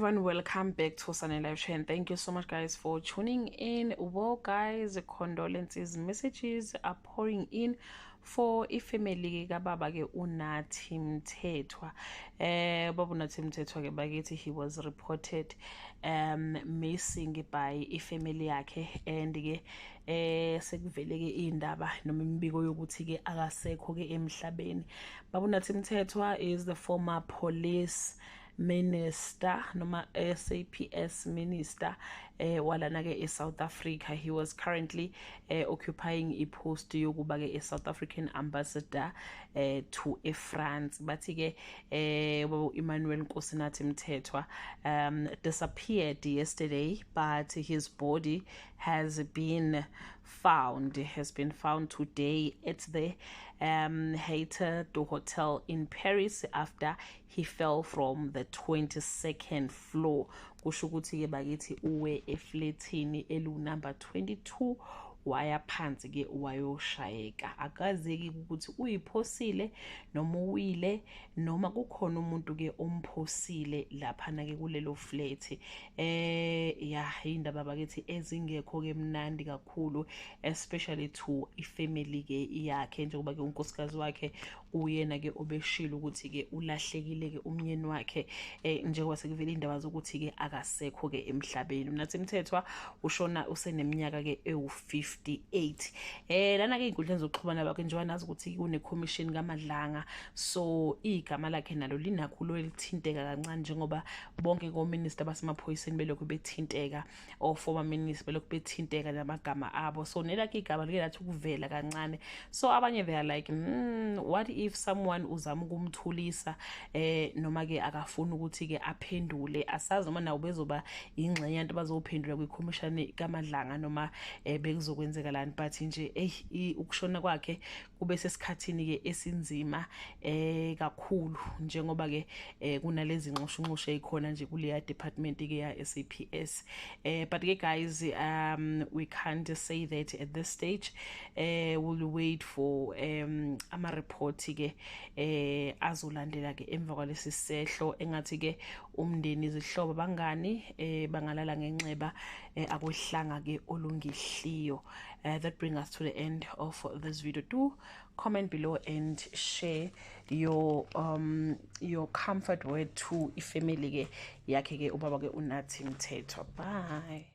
everyone, welcome back to Sunny Live Show, and thank you so much guys for tuning in. Well guys, condolences messages are pouring in for ifamily kababa ke uNathi Mthethwa. Baba uNathi Mthethwa ke bakithi he was reported missing by ifamily yakhe, and ke sekuvele ke indaba noma imibiko yokuthi ke akasekho ke emhlabeni. Baba uNathi Mthethwa is the former police minister noma SAPS minister walana ke eSouth Africa. He was currently occupying a post yokuba ke eSouth African ambassador to France. Bathi ke Emmanuel Nkosinathi Mthethwa disappeared yesterday, but his body has been found today at the Hayter Hotel in Paris after he fell from the 22nd floor. Kusho ukuthi ke bakithi uwe eflatini elu number 22 waya phansi ke wayoshayeka. Akazeki ukuthi uyiphosile noma uwile noma kukhona umuntu ke omphosile lapha na ke kulelo flat. Indaba bakithi ezingekho ke mnandi kakhulu, especially to ifamily ke yakhe, njengoba ke unkosikazi wakhe uyena ke obeshilo ukuthi ke ulahlekile ke umnyeni wakhe, njengoba sekuvela indaba zokuthi ke akasekho ke emhlabeni. uNathi Mthethwa ushona useneminyaka ke ewu58. Lana ke inkundleni zokuxhumana bakhe njengoba nazi ukuthi kune commission kaMadlanga, so igama lakhe nalo linakhulu elithinteka kancane, njengoba bonke kominister basemaphoyiseni belokhu bethinteka, o former minister belokhu bethinteka namagama abo, so nelakhe igama like lathi ukuvela kancane. So abanye they are like what if someone uzama ukumthulisa noma ke akafuna ukuthi ke aphendule, asazi noma nawo bezoba ingxenye abantu bazophendula kwiCommission kaMadlanga noma bekuzokwenzeka lani, but nje ukushona kwakhe kube sesikhathini ke esinzima kakhulu, njengoba ke kunalezi nxushunxushu ezikhona nje kuleya department ke ya SAPS. But ke guys, we can't say that at this stage. We'll wait for ama report ke azolandela ke emva kwalesi sehlo, engathi ke umndeni izihlobo bangani bangalala ngenxeba akwehlanga ke olungihliyo. That brings us to the end of this video. Do comment below and share your comfort word to ifamily ke yakhe ke ubaba ke uNathi Mthethwa. Bye.